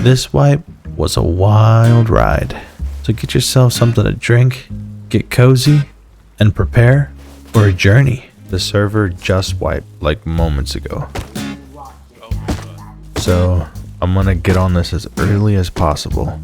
This wipe was a wild ride. So get yourself something to drink, get cozy, and prepare for a journey. The server just wiped like moments ago. So I'm gonna get on this as early as possible.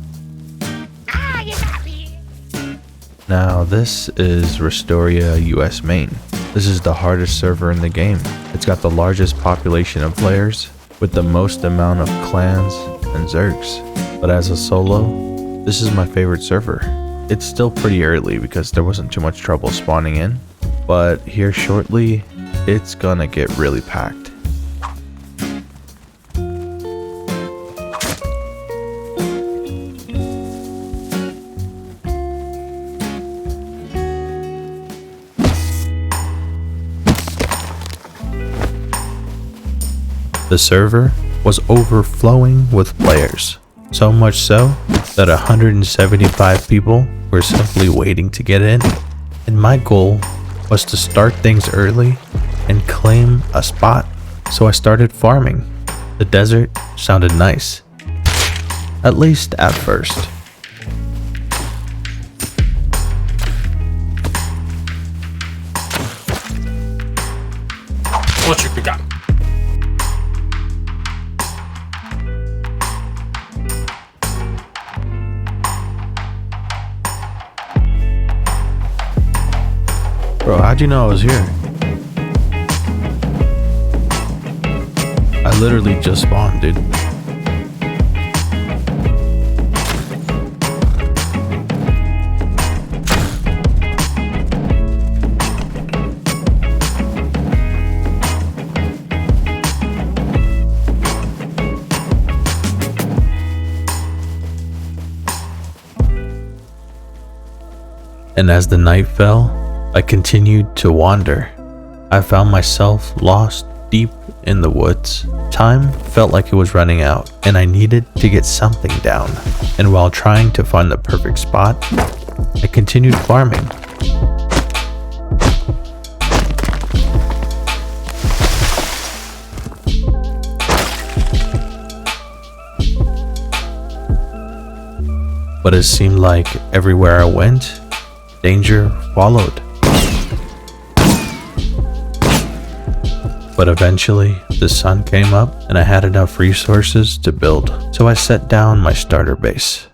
Now this is Restoria US main. This is the hardest server in the game. It's got the largest population of players with the most amount of clans and zergs. But as a solo, this is my favorite server. It's still pretty early because there wasn't too much trouble spawning in, but here shortly, it's gonna get really packed. The server was overflowing with players, so much so that 175 people were simply waiting to get in, and my goal was to start things early and claim a spot. So I started farming. The desert sounded nice, at least at first. What you got? Bro, how'd you know I was here? I literally just spawned, dude. And as the night fell, I continued to wander. I found myself lost deep in the woods. Time felt like it was running out, and I needed to get something down. And while trying to find the perfect spot, I continued farming. But it seemed like everywhere I went, danger followed. But eventually, the sun came up and I had enough resources to build. So I set down my starter base.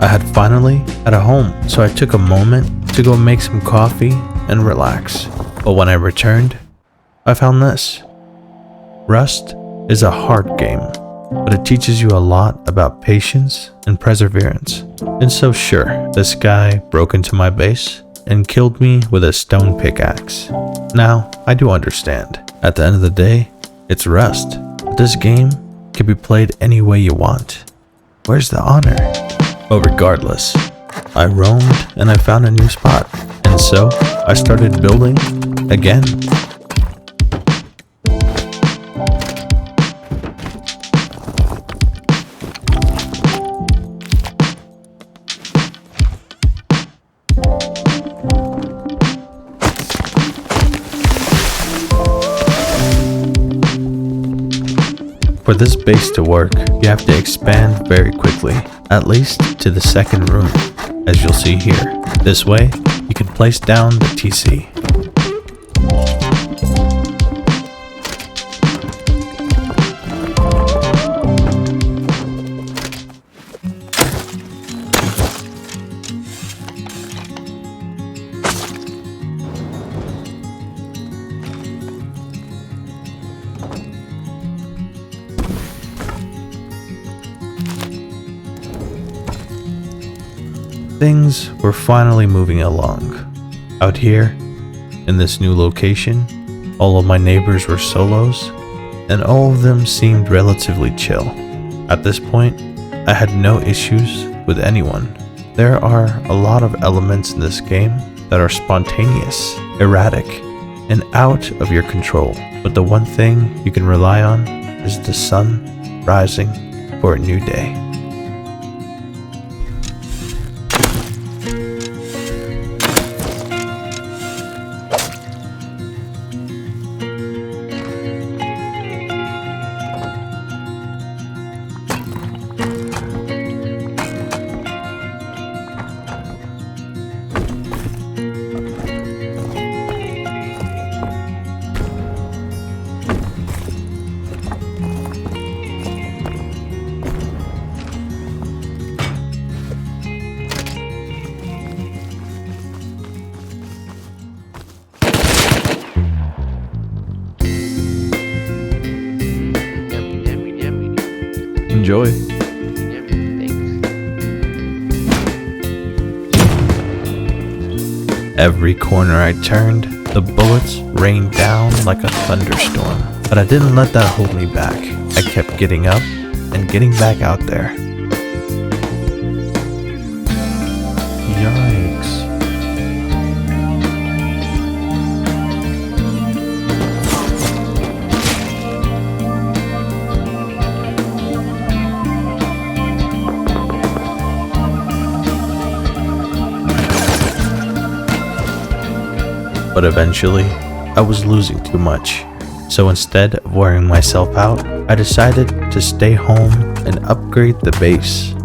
I had finally had a home, so I took a moment to go make some coffee and relax. But when I returned, I found this. Rust is a hard game, but it teaches you a lot about patience and perseverance. And so sure, this guy broke into my base and killed me with a stone pickaxe. Now, I do understand. At the end of the day, it's Rust. But this game can be played any way you want. Where's the honor? But regardless, I roamed and I found a new spot, and so I started building again. For this base to work, you have to expand very quickly, at least to the second room, as you'll see here. This way, you can place down the TC. Things were finally moving along. Out here, in this new location, all of my neighbors were solos, and all of them seemed relatively chill. At this point, I had no issues with anyone. There are a lot of elements in this game that are spontaneous, erratic, and out of your control. But the one thing you can rely on is the sun rising for a new day. Enjoy. Every corner I turned, the bullets rained down like a thunderstorm. But I didn't let that hold me back. I kept getting up and getting back out there. Yikes. But eventually, I was losing too much. So instead of wearing myself out, I decided to stay home and upgrade the base.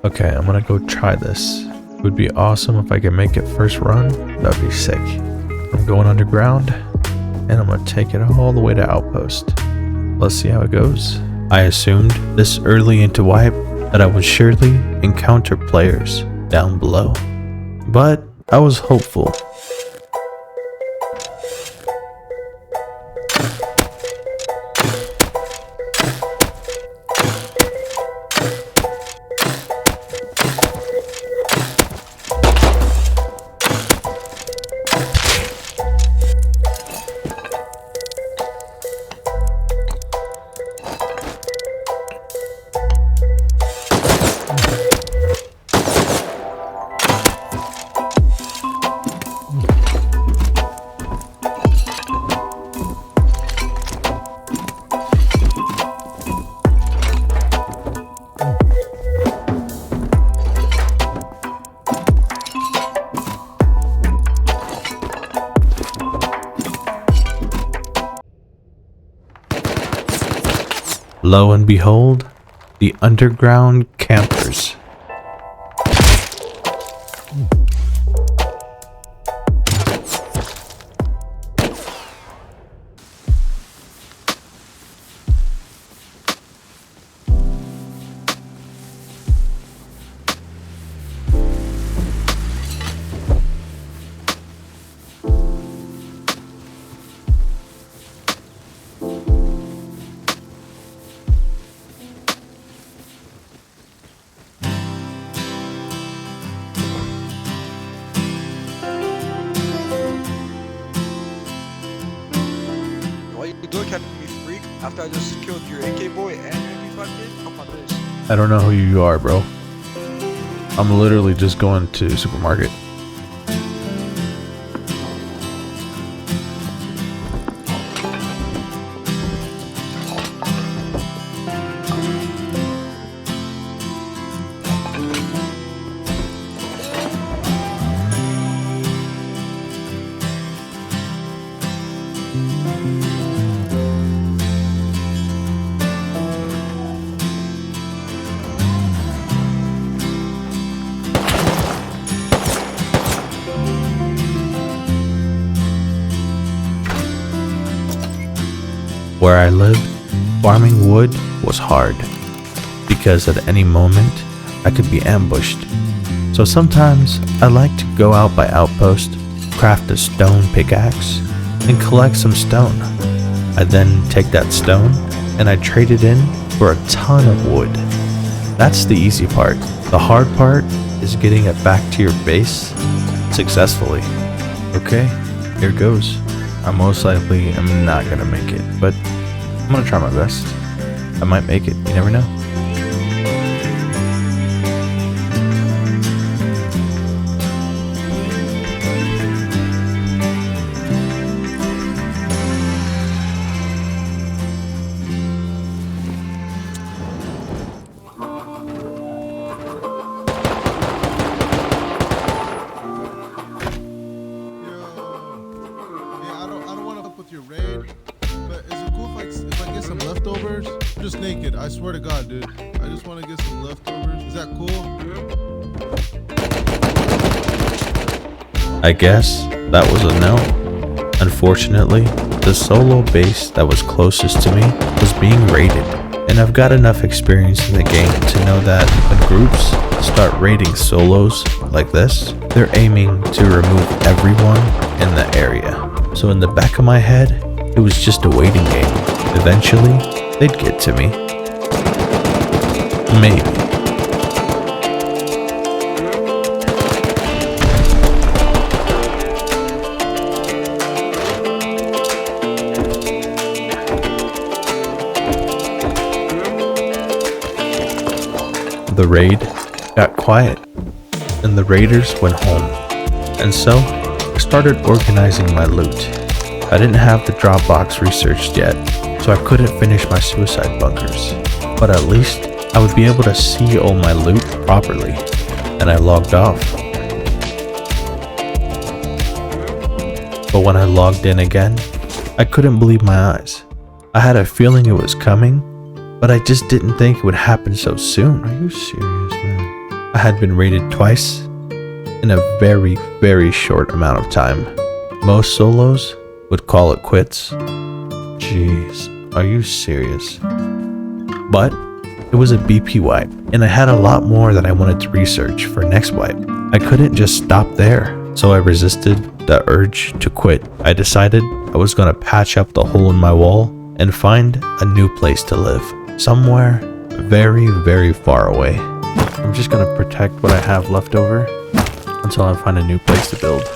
Okay, I'm gonna go try this. It would be awesome if I could make it first run. That'd be sick. I'm going underground, and I'm gonna take it all the way to Outpost. Let's see how it goes. I assumed this early into wipe that I would surely encounter players down below, but I was hopeful. Lo and behold, the underground campers. After I just killed your AK boy and your MP5 kid? Come on this. I don't know who you are, bro. I'm literally just going to supermarket. Where I lived, farming wood was hard because at any moment I could be ambushed. So sometimes I like to go out by outpost, craft a stone pickaxe, and collect some stone. I then take that stone and I trade it in for a ton of wood. That's the easy part. The hard part is getting it back to your base successfully. Okay, here goes. I most likely am not gonna make it, but I'm gonna try my best. I might make it, you never know. Your raid, but is it cool if I get some leftovers? I'm just naked, I swear to God, dude. I just want to get some leftovers. Is that cool? I guess that was a no. Unfortunately, the solo base that was closest to me was being raided, and I've got enough experience in the game to know that when groups start raiding solos like this, they're aiming to remove everyone in the area. So in the back of my head, it was just a waiting game. Eventually, they'd get to me. Maybe. The raid got quiet, and the raiders went home. And so, I started organizing my loot. I didn't have the Dropbox researched yet, so I couldn't finish my suicide bunkers. But at least I would be able to see all my loot properly, and I logged off. But when I logged in again, I couldn't believe my eyes. I had a feeling it was coming, but I just didn't think it would happen so soon. Are you serious, man? I had been raided twice in a very, very short amount of time. Most solos would call it quits. Jeez, are you serious? But it was a BP wipe, and I had a lot more that I wanted to research for next wipe. I couldn't just stop there, so I resisted the urge to quit. I decided I was gonna patch up the hole in my wall and find a new place to live. Somewhere very, very far away. I'm just gonna protect what I have left over until I find a new place to build.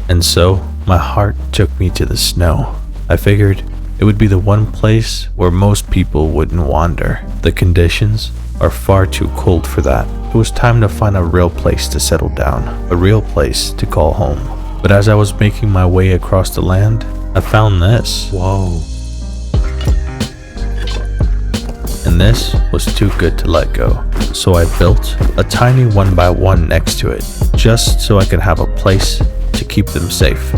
And so, my heart took me to the snow. I figured it would be the one place where most people wouldn't wander. The conditions are far too cold for that. It was time to find a real place to settle down, a real place to call home. But as I was making my way across the land, I found this. Whoa. And this was too good to let go. So I built a tiny 1x1 next to it, just so I could have a place to keep them safe.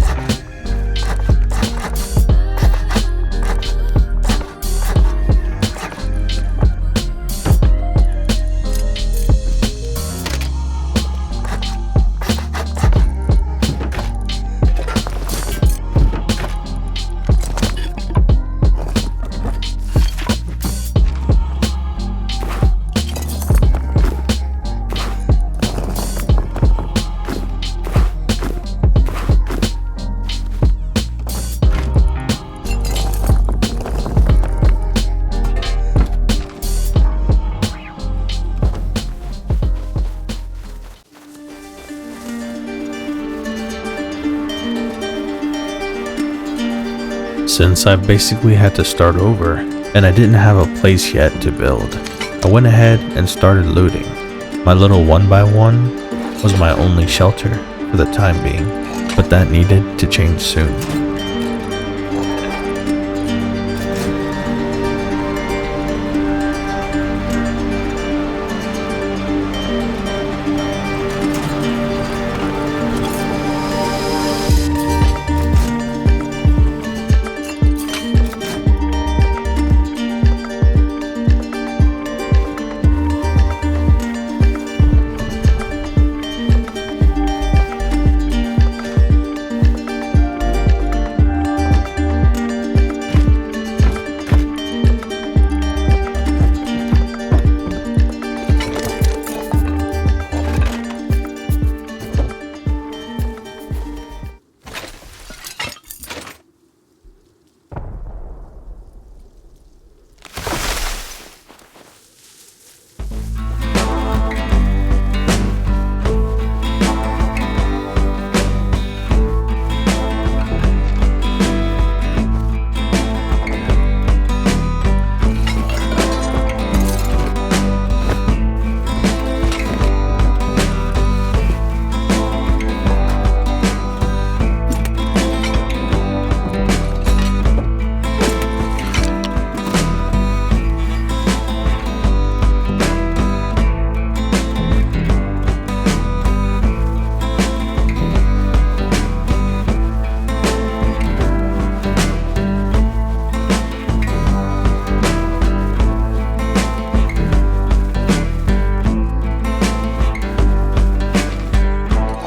Since I basically had to start over and I didn't have a place yet to build, I went ahead and started looting. My little 1x1 was my only shelter for the time being, but that needed to change soon.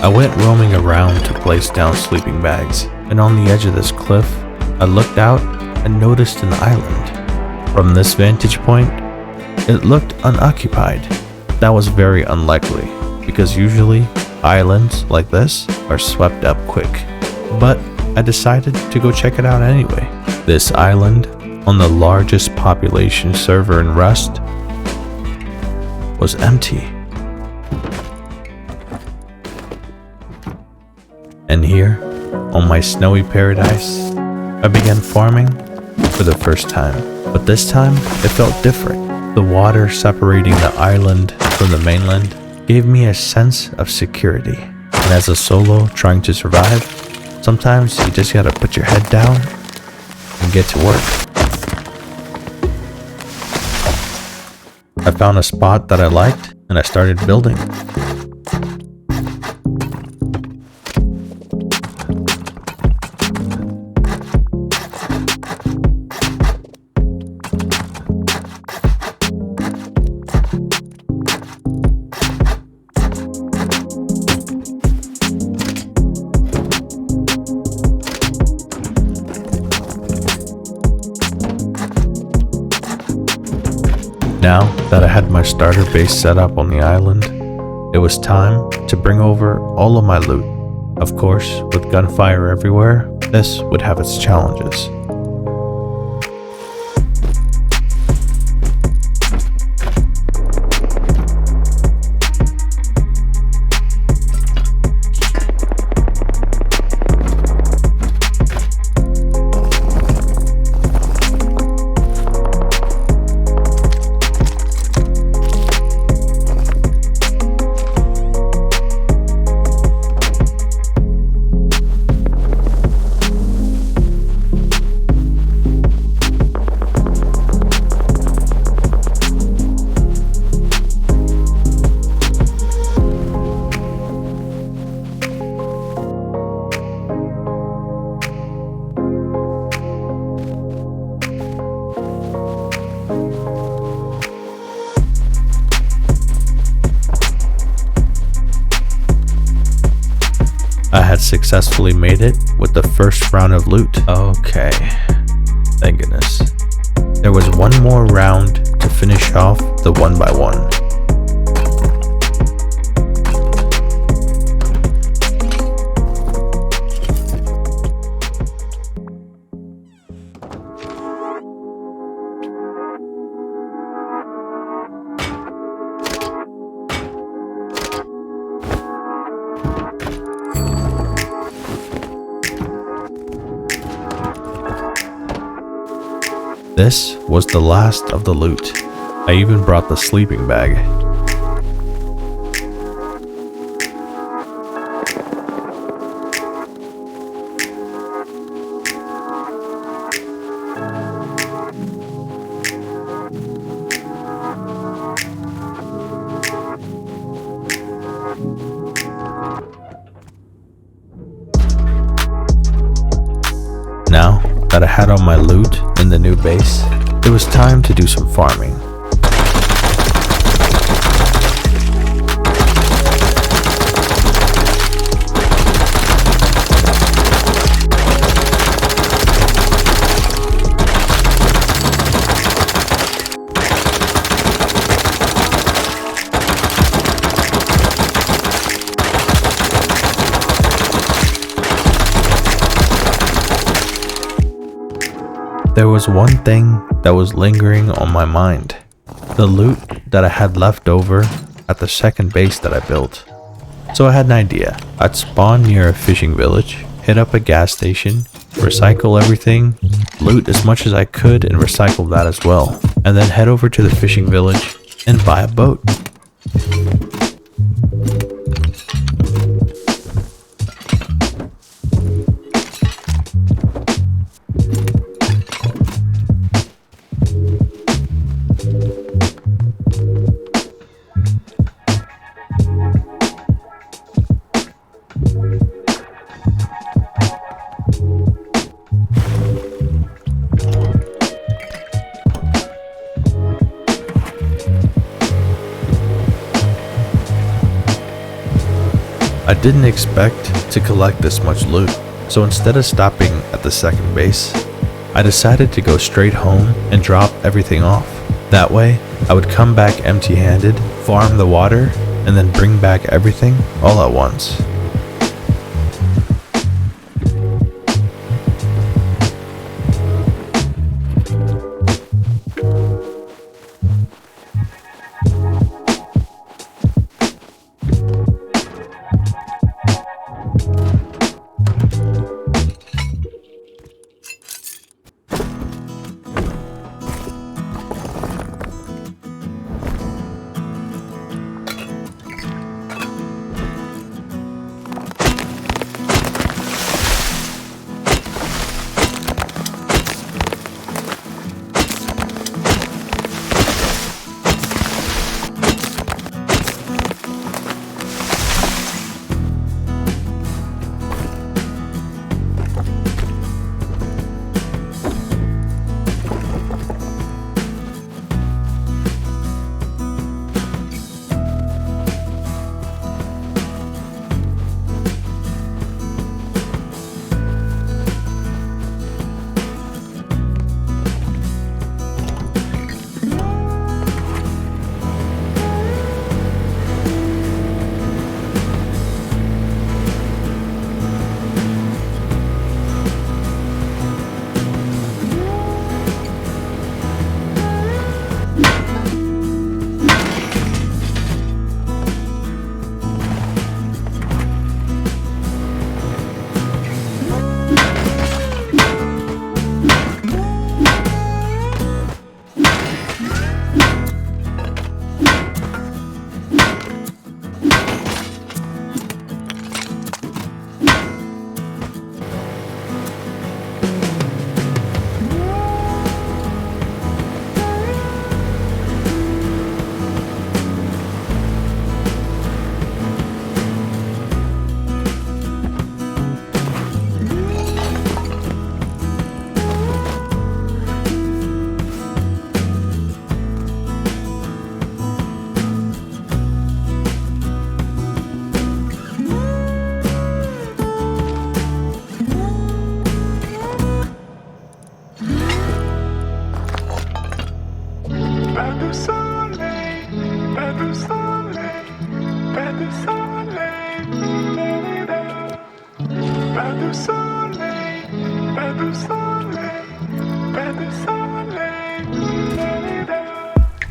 I went roaming around to place down sleeping bags, and on the edge of this cliff, I looked out and noticed an island. From this vantage point, it looked unoccupied. That was very unlikely, because usually islands like this are swept up quick. But I decided to go check it out anyway. This island, on the largest population server in Rust, was empty. And here, on my snowy paradise, I began farming for the first time. But this time, it felt different. The water separating the island from the mainland gave me a sense of security. And as a solo trying to survive, sometimes you just gotta put your head down and get to work. I found a spot that I liked and I started building. Now that I had my starter base set up on the island, it was time to bring over all of my loot. Of course, with gunfire everywhere, this would have its challenges. I had successfully made it with the first round of loot. Okay, thank goodness. There was one more round to finish off the 1x1. This was the last of the loot. I even brought the sleeping bag. Now that I had all my loot in the new base, it was time to do some farming. There was one thing that was lingering on my mind. The loot that I had left over at the second base that I built. So I had an idea. I'd spawn near a fishing village, hit up a gas station, recycle everything, loot as much as I could and recycle that as well. And then head over to the fishing village and buy a boat. I didn't expect to collect this much loot, so instead of stopping at the second base, I decided to go straight home and drop everything off. That way, I would come back empty-handed, farm the water, and then bring back everything all at once.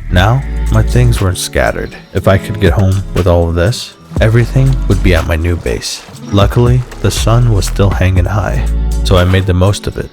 Now, my things weren't scattered. If I could get home with all of this, everything would be at my new base. Luckily, the sun was still hanging high, so I made the most of it.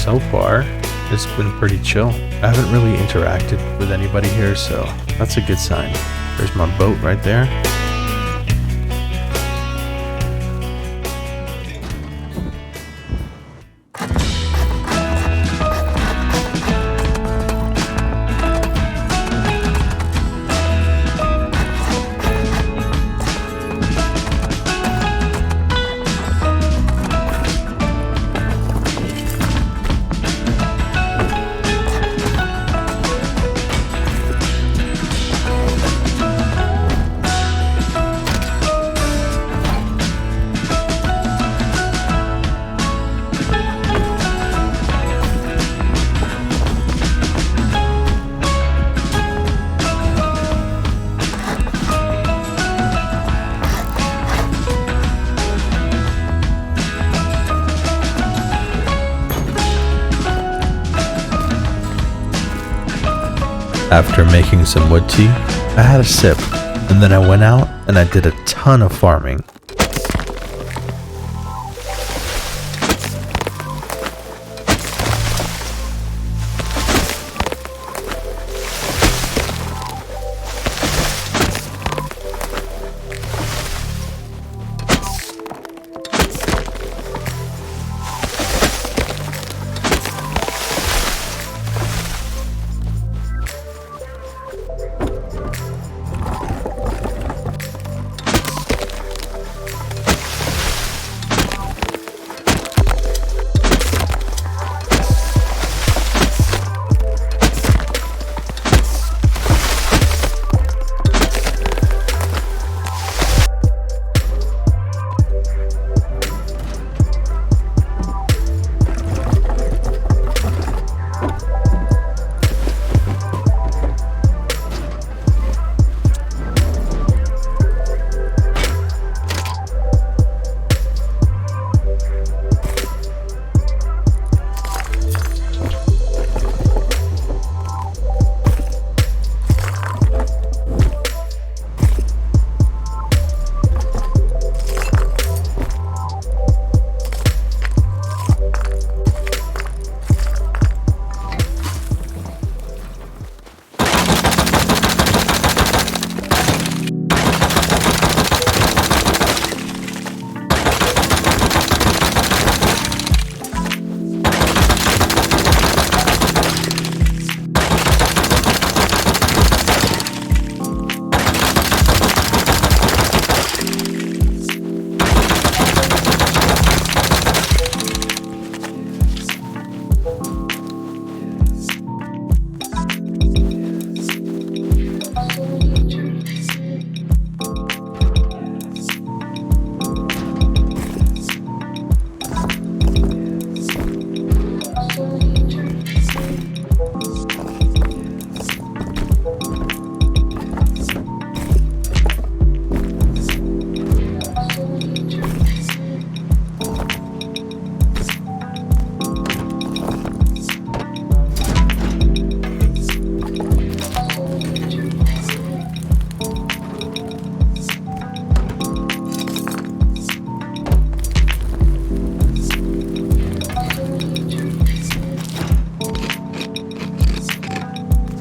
so far, it's been pretty chill. I haven't really interacted with anybody here, so that's a good sign. There's my boat right there. After making some wood tea, I had a sip, and then I went out and I did a ton of farming.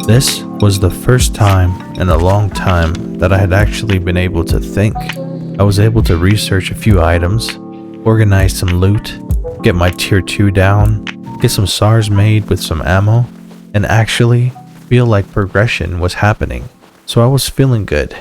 This was the first time in a long time that I had actually been able to think. I was able to research a few items, organize some loot, get my tier 2 down, get some SARs made with some ammo, and actually feel like progression was happening. So I was feeling good.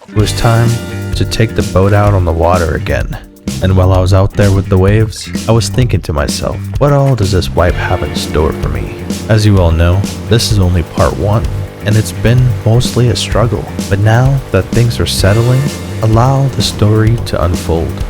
It was time to take the boat out on the water again. And while I was out there with the waves, I was thinking to myself, what all does this wipe have in store for me? As you all know, this is only part 1, and it's been mostly a struggle. But now that things are settling, allow the story to unfold.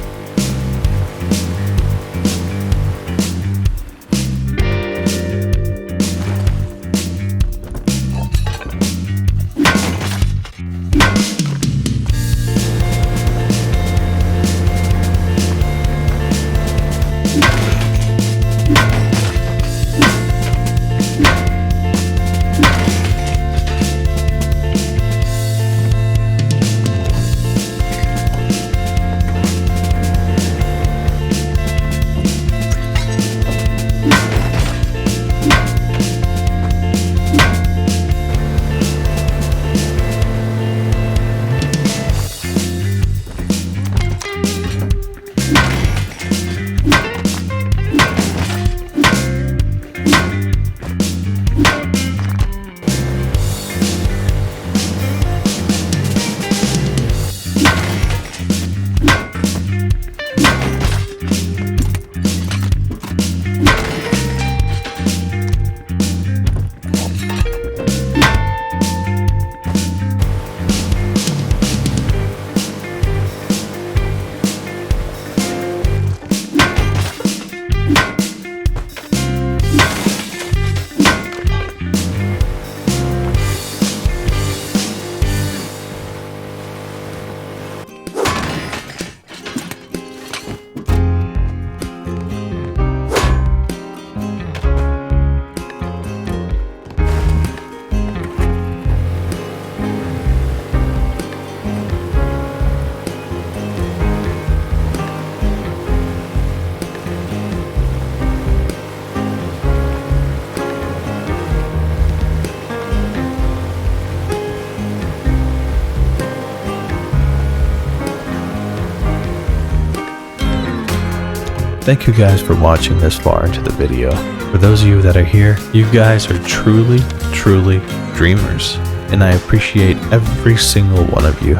Thank you guys for watching this far into the video. For those of you that are here, you guys are truly, truly dreamers, and I appreciate every single one of you.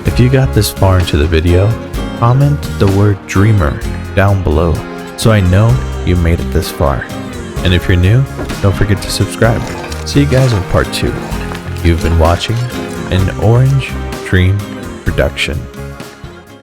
If you got this far into the video, comment the word dreamer down below so I know you made it this far. And if you're new, don't forget to subscribe. See you guys in part 2. You've been watching an Orange Dream production.